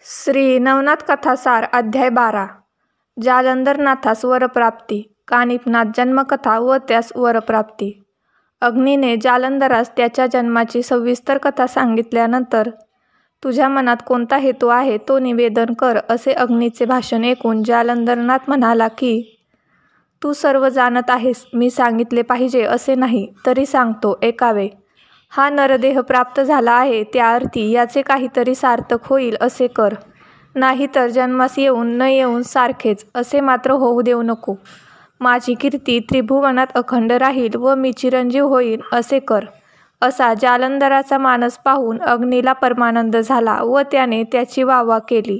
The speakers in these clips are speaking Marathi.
श्री नवनाथ कथासार अध्याय 12 जालंधरनाथास वरप्राप्ती। कानिफनाथ जन्मकथा व त्यास वरप्राप्ती। अग्नीने जालंधरास त्याच्या जन्माची सविस्तर कथा सांगितल्यानंतर तुझ्या मनात कोणता हेतू आहे तो निवेदन कर, असे अग्नीचे भाषण ऐकून जालंधरनाथ म्हणाला की तू सर्व जाणत आहेस, मी सांगितले पाहिजे असे नाही, तरी सांगतो ऐकावे. हा नरदेह प्राप्त झाला आहे त्या अर्थी याचे काहीतरी सार्थक होईल असे कर, नाहीतर जन्मास येऊन न येऊन सारखेच असे मात्र होऊ देऊ नको. माझी कीर्ती त्रिभुवनात अखंड राहील व मी चिरंजीव होईल असे कर. असा जालंधराचा मानस पाहून अग्नीला परमानंद झाला व त्याने त्याची वाहवा केली.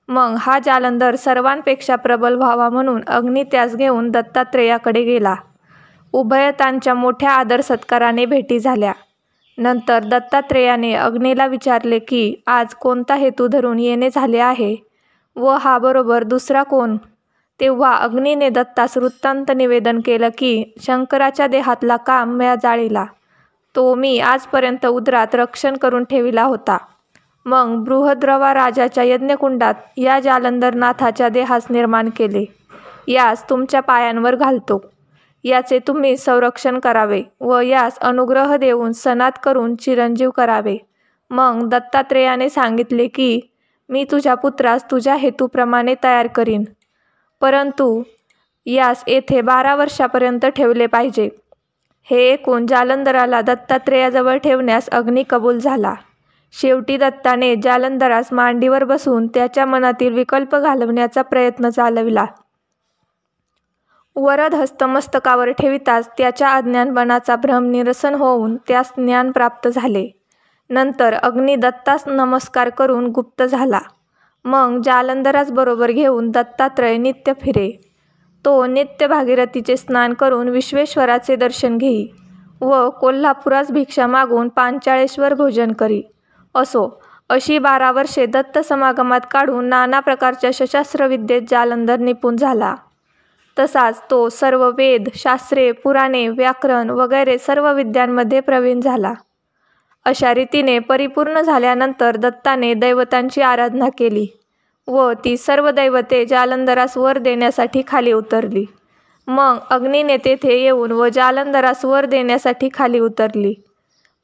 मग हा जालंधर सर्वांपेक्षा प्रबल व्हावा म्हणून अग्नी त्यास घेऊन दत्तात्रेयाकडे गेला. उभयतांच्या मोठ्या आदर सत्काराने भेटी झाल्या. नंतर दत्तात्रेयाने अग्नीला विचारले की आज कोणता हेतू धरून येणे झाले आहे व हा बरोबर दुसरा कोण. तेव्हा अग्नीने दत्तास वृत्तांत निवेदन केलं की शंकराच्या देहातला काम म्या जाळीला, तो मी आजपर्यंत उदरात रक्षण करून ठेविला होता. मग बृहद्रवा राजाच्या यज्ञकुंडात या जालंधरनाथाच्या देहास निर्माण केले. यास तुमच्या पायांवर घालतो. याचे तुम्ही संरक्षण करावे व यास अनुग्रह देऊन सनात करून चिरंजीव करावे. मग दत्तात्रेयाने सांगितले की मी तुझ्या पुत्रास तुझ्या हेतूप्रमाणे तयार करीन, परंतु यास येथे 12 वर्षापर्यंत ठेवले पाहिजे. हे ऐकून जालंधराला दत्तात्रेयाजवळ ठेवण्यास अग्नी कबूल झाला. शेवटी दत्ताने जालंधरास मांडीवर बसून त्याच्या मनातील विकल्प घालवण्याचा प्रयत्न चालविला. वरद हस्त मस्तकावर ठेविताच त्याच्या अज्ञानपणाचा भ्रम निरसन होऊन त्यास ज्ञान प्राप्त झाले. नंतर अग्नी दत्तास नमस्कार करून गुप्त झाला. मग जालंधरास बरोबर घेऊन दत्तात्रय नित्य फिरे. तो नित्य भागीरथीचे स्नान करून विश्वेश्वराचे दर्शन घेई व कोल्हापुरास भिक्षा मागून पांचाळेश्वर भोजन करी. असो अशी 12 वर्षे दत्त समागमात काढून नाना प्रकारच्या सशस्त्र विद्येत जालंधर निपुण झाला. तसाच तो सर्व वेद, शास्त्रे, पुराणे, व्याकरण वगैरे सर्व विद्यांमध्ये प्रवीण झाला. अशा रीतीने परिपूर्ण झाल्यानंतर दत्ताने दैवतांची आराधना केली व ती सर्व दैवते जालंधरास वर देण्यासाठी खाली उतरली. मग अग्नीने तेथे येऊन व जालंधरास वर देण्यासाठी खाली उतरली.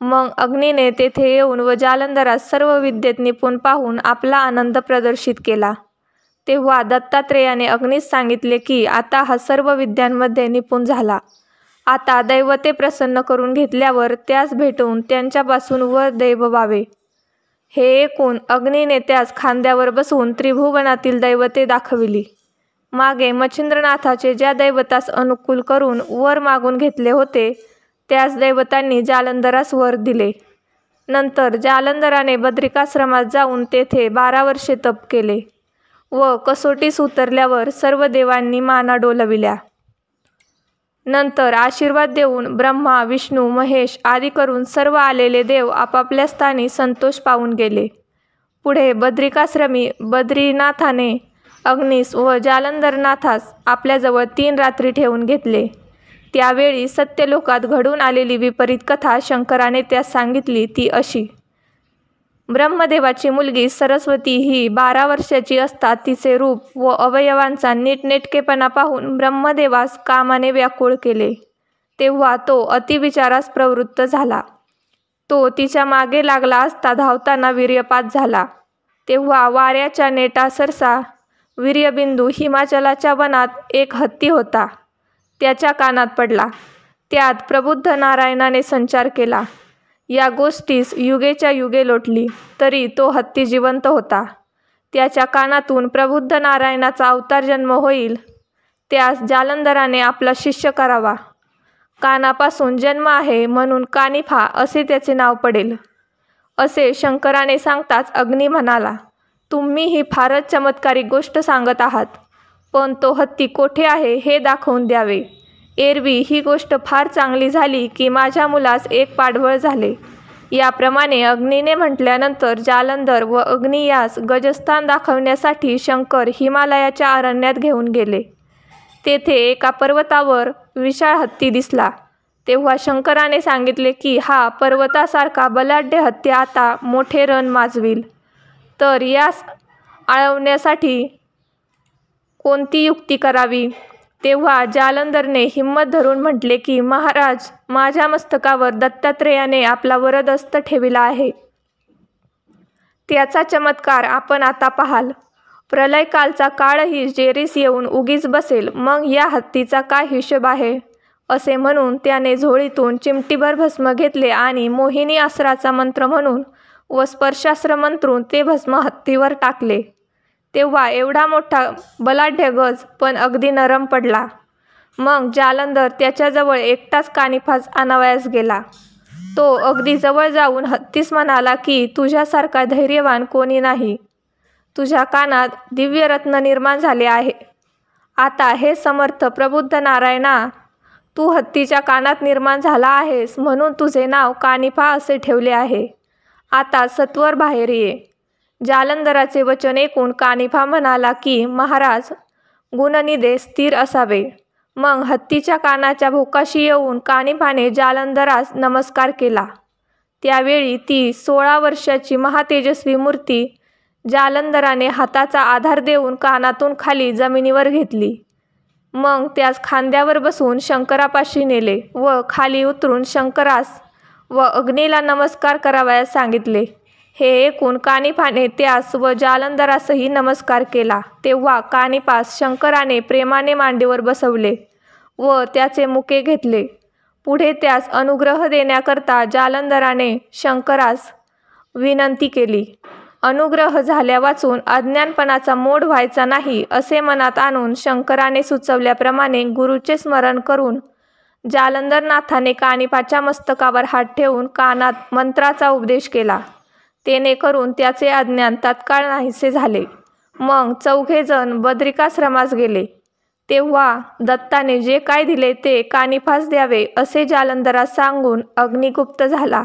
मग अग्नीने तेथे येऊन व जालंधरास सर्व विद्येत निपुण पाहून आपला आनंद प्रदर्शित केला. तेव्हा दत्तात्रेयाने अग्नीस सांगितले की आता हा सर्व विद्यांमध्ये निपुण झाला. आता दैवते प्रसन्न करून घेतल्यावर त्यास भेटून त्यांच्यापासून वर दैववावे. हे ऐकून अग्नीने त्यास खांद्यावर बसवून त्रिभुवनातील दैवते दाखविली. मागे मच्छिंद्रनाथाचे ज्या दैवतास अनुकूल करून वर मागून घेतले होते त्याच दैवतांनी जालंधरास वर दिले. नंतर जालंधराने बद्रिकाश्रमात जाऊन तेथे 12 वर्षे तप केले व कसोटीस उतरल्यावर सर्व देवांनी माना डोलविल्या. नंतर आशीर्वाद देऊन ब्रह्मा, विष्णू, महेश आदी करून सर्व आलेले देव आपापल्या स्थानी संतोष पावून गेले. पुढे बद्रिकाश्रमी बद्रीनाथाने अग्नीस व जालंधरनाथास आपल्याजवळ 3 रात्री ठेवून घेतले. त्यावेळी सत्यलोकात घडून आलेली विपरीत कथा शंकराने त्यास सांगितली. ती अशी: ब्रह्मदेवाची मुलगी सरस्वती ही 12 वर्षाची असता तिचे रूप व अवयवांचा नीटनेटकेपणा पाहून ब्रह्मदेवास कामाने व्याकुळ केले. तेव्हा तो अतिविचारास प्रवृत्त झाला. तो तिच्या मागे लागला असता धावताना वीर्यपात झाला. तेव्हा वाऱ्याच्या नेटासरसा वीर्यबिंदू हिमाचलाच्या वनात एक हत्ती होता. त्याच्या कानात पडला. त्यात प्रबुद्ध नारायणाने संचार केला. या गोष्टीस युगेच्या युगे लोटली तरी तो हत्ती जिवंत होता. त्याच्या कानातून प्रबुद्ध नारायणाचा अवतार जन्म होईल, त्यास जालंधराने आपला शिष्य करावा. कानापासून जन्म आहे म्हणून कानिफा असे त्याचे नाव पडेल. असे शंकराने सांगताच अग्नी म्हणाला, तुम्ही ही फारच चमत्कारिक गोष्ट सांगत आहात, पण तो हत्ती कोठे आहे हे दाखवून द्यावे. एरवी ही गोष्ट फार चांगली झाली की माझ्या मुलास एक पाडवळ झाले. याप्रमाणे अग्नीने म्हटल्यानंतर जालंधर व अग्नी यास गजस्थान दाखवण्यासाठी शंकर हिमालयाच्या अरण्यात घेऊन गेले. तेथे एका पर्वतावर विशाळ हत्ती दिसला. तेव्हा शंकराने सांगितले की हा पर्वतासारखा बलाढ्य हत्ती आता मोठे रण माजवील. तर यास आळवण्यासाठी कोणती युक्ती करावी. तेव्हा जालंधरने हिंमत धरून म्हटले की महाराज, माझ्या मस्तकावर दत्तात्रेयाने आपला वरदहस्त ठेविला आहे. त्याचा चमत्कार आपण आता पाहाल. प्रलयकालचा काळही जेरीस येऊन उगीच बसेल, मग या हत्तीचा काय हिशोब आहे. असे म्हणून त्याने झोळीतून चिमटीभर भस्म घेतले आणि मोहिनी अस्त्राचा मंत्र म्हणून व स्पर्शास्त्र मंत्रून ते भस्म हत्तीवर टाकले. तेव्हा एवढा मोठा बलाढ्य गज पण अगदी नरम पडला. मग जालंधर त्याच्याजवळ एकटाच कानिफास आणावयास गेला. तो अगदी जवळ जाऊन हत्तीस म्हणाला की तुझ्यासारखा धैर्यवान कोणी नाही. तुझ्या कानात दिव्यरत्न निर्माण झाले आहे. आता हे समर्थ प्रबुद्ध नारायणा, तू हत्तीच्या कानात निर्माण झाला आहेस म्हणून तुझे नाव कानिफा असे ठेवले आहे. आता सत्वर बाहेर ये. जालंधराचे वचन ऐकून कानिफा म्हणाला की महाराज, गुणनिधे स्थिर असावे. मग हत्तीच्या कानाच्या भोकाशी येऊन कानिफाने जालंधरास नमस्कार केला. त्यावेळी ती 16 वर्षाची महातेजस्वी मूर्ती जालंधराने हाताचा आधार देऊन कानातून खाली जमिनीवर घेतली. मग त्यास खांद्यावर बसवून शंकरापाशी नेले व खाली उतरून शंकरास व अग्नीला नमस्कार करावयास सांगितले. हे ऐकून कानिफाने त्यास व जालंधरासही नमस्कार केला. तेव्हा कानिफास शंकराने प्रेमाने मांडीवर बसवले व त्याचे मुके घेतले. पुढे त्यास अनुग्रह देण्याकरता जालंधराने शंकरास विनंती केली. अनुग्रह झाल्या वाचून अज्ञानपणाचा मोड व्हायचा नाही असे मनात आणून शंकराने सुचवल्याप्रमाणे गुरुचे स्मरण करून जालंधरनाथाने कानिफाच्या मस्तकावर हात ठेवून कानात मंत्राचा उपदेश केला. तेने करून त्याचे अज्ञान तत्काळ नाहीसे झाले. मग 4घे जण बद्रिकाश्रमास गेले. तेव्हा दत्ताने जे काय दिले ते कानिफास द्यावे असे जालंधरास सांगून अग्निगुप्त झाला.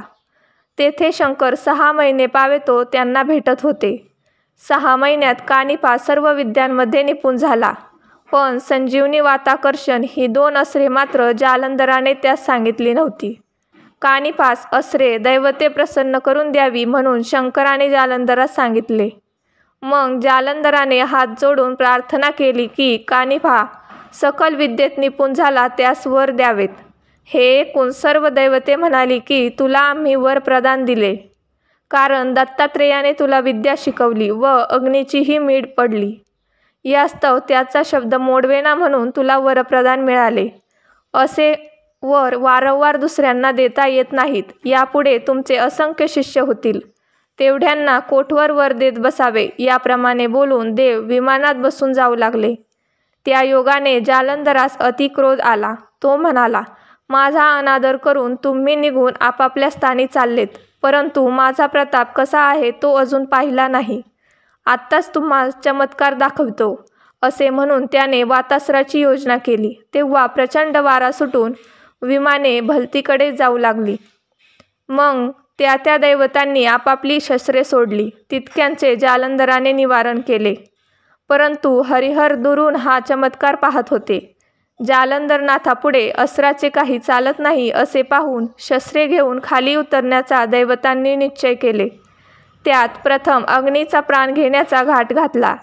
तेथे शंकर 6 महिने पावेतो त्यांना भेटत होते. 6 महिन्यात कानिफा सर्व विद्यांमध्ये निपुण झाला. पण संजीवनी वाताकर्षण ही 2 अस्त्रे मात्र जालंधराने त्यास सांगितली नव्हती. कानिफास अस्त्रे दैवते प्रसन्न करून द्यावी म्हणून शंकराने जालंधरास सांगितले. मग जालंधराने हात जोडून प्रार्थना केली की कानिफा सकल विद्येत निपुण झाला त्यास वर द्यावेत. हे ऐकून सर्व दैवते म्हणाली की तुला आम्ही वर प्रदान दिले, कारण दत्तात्रेयाने तुला विद्या शिकवली व अग्नीचीही मीड पडली. यास्तव त्याचा शब्द मोडवेना म्हणून तुला वरप्रदान मिळाले. असे वर वारंवार दुसऱ्यांना देता येत नाहीत. यापुढे तुमचे असंख्य शिष्य होतील, तेवढ्यांना कोठवर वर देत बसावे. याप्रमाणे बोलून देव विमानात बसून जाऊ लागले. त्या योगाने जालंधरास अतिक्रोध आला. तो म्हणाला, माझा अनादर करून तुम्ही निघून आपापल्या स्थानी चाललेत, परंतु माझा प्रताप कसा आहे तो अजून पाहिला नाही. आत्ताच तुम्हा चमत्कार दाखवतो. असे म्हणून त्याने वातास्त्राची योजना केली. तेव्हा प्रचंड वारा सुटून विमाने भलतीकडे जाऊ लागली. मग त्या दैवतांनी आपापली शस्त्रे सोडली. तितक्यांचे जालंधराने निवारण केले. परंतु हरिहर दुरून हा चमत्कार पाहत होते. जालंधरनाथापुढे अस्त्राचे काही चालत नाही असे पाहून शस्त्रे घेऊन खाली उतरण्याचा दैवतांनी निश्चय केले. त्यात प्रथम अग्नीचा प्राण घेण्याचा घाट घातला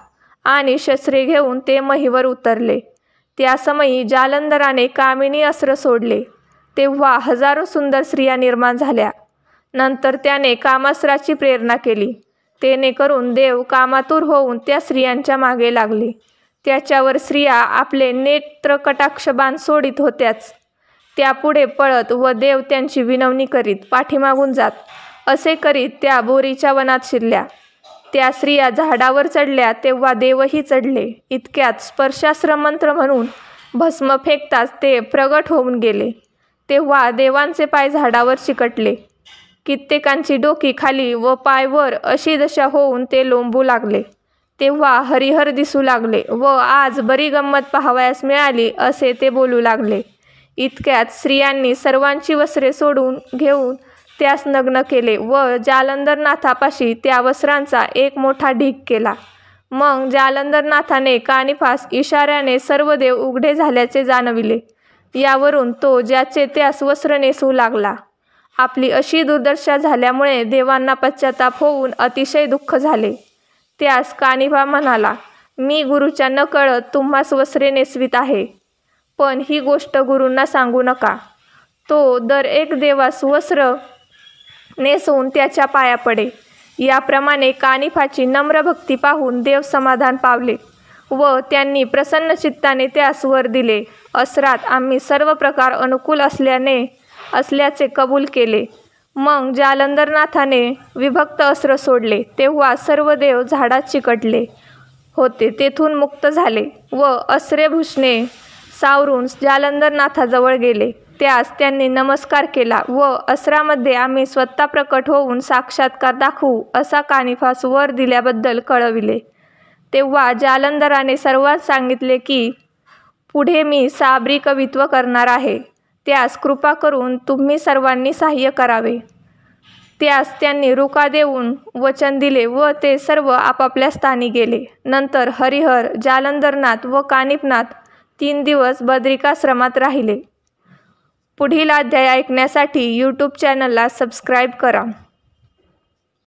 आणि शस्त्रे घेऊन ते महीवर उतरले. त्या समयी जालंधराने कामिनी अस्त्र सोडले. तेव्हा हजारो सुंदर स्त्रिया निर्माण झाल्या. नंतर त्याने कामास्त्राची प्रेरणा केली. तेने करून देव कामातुर होऊन त्या स्त्रियांच्या मागे लागले. त्याच्यावर स्त्रिया आपले नेत्र कटाक्ष बाण सोडित होत्याच. त्यापुढे पळत व देव त्यांची विनवणी करीत पाठीमागून जात. असे करीत त्या बोरीच्या वनात शिरल्या. त्या स्त्रिया झाडावर चढल्या तेव्हा देवही चढले. इतक्यात स्पर्शास्त्र मंत्र म्हणून भस्म फेकताच ते प्रगट होऊन गेले. तेव्हा देवांचे पाय झाडावर चिकटले. कित्येकांची डोकी खाली व पाय वर अशी दशा होऊन ते लोंबू लागले. तेव्हा हरिहर दिसू लागले व आज बरी गंमत पाहावयास मिळाली असे ते बोलू लागले. इतक्यात स्त्रियांनी सर्वांची वस्त्रे सोडून घेऊन त्यास नग्न केले व जालंधरनाथापाशी त्या वस्त्रांचा एक मोठा ढीग केला. मग जालंधरनाथाने कानिफास इशाऱ्याने सर्व देव उघडे झाल्याचे जाणविले. यावरून तो ज्याचे त्यास वस्त्र नेसू लागला. आपली अशी दुर्दशा झाल्यामुळे देवांना पश्चाताप होऊन अतिशय दुःख झाले. त्यास कानिफा म्हणाला, मी गुरुच्या नकळत तुम्हास वस्त्रे नेसवीत आहे, पण ही गोष्ट गुरूंना सांगू नका. तो दर एक देवास वस्त्र नेसवून त्याच्या पाया पडे. याप्रमाणे कानिफाची नम्र भक्ती पाहून देव समाधान पावले व त्यांनी प्रसन्न चित्ताने त्यास वर दिले. असरात आम्ही सर्व प्रकार अनुकूल असल्याचे कबूल केले. मग जालंधरनाथाने विभक्त अस्त्र सोडले तेव्हा सर्व देव झाडात चिकटले होते तेथून मुक्त झाले व अस्त्रेभूषणे सावरून जालंधरनाथाजवळ गेले. त्यास त्यांनी नमस्कार केला व अस्त्रामध्ये आम्ही स्वतः प्रकट होऊन साक्षात्कार दाखवू असा कानिफास वर दिल्याबद्दल कळविले. तेव्हा जालंधराने सर्वांस सांगितले की पुढे मी साबरी कवित्व करणार आहे, त्यास कृपा करून तुम्ही सर्वांनी सहाय्य करावे. त्यास त्यांनी रुका देऊन वचन दिले व ते सर्व आपापल्या स्थानी गेले. नंतर हरिहर, जालंधरनाथ व कानिफनाथ 3 दिवस बद्रिकाश्रमात राहिले. पुढील अध्याय ऐकण्यासाठी यूट्यूब चॅनलला सबस्क्राईब करा.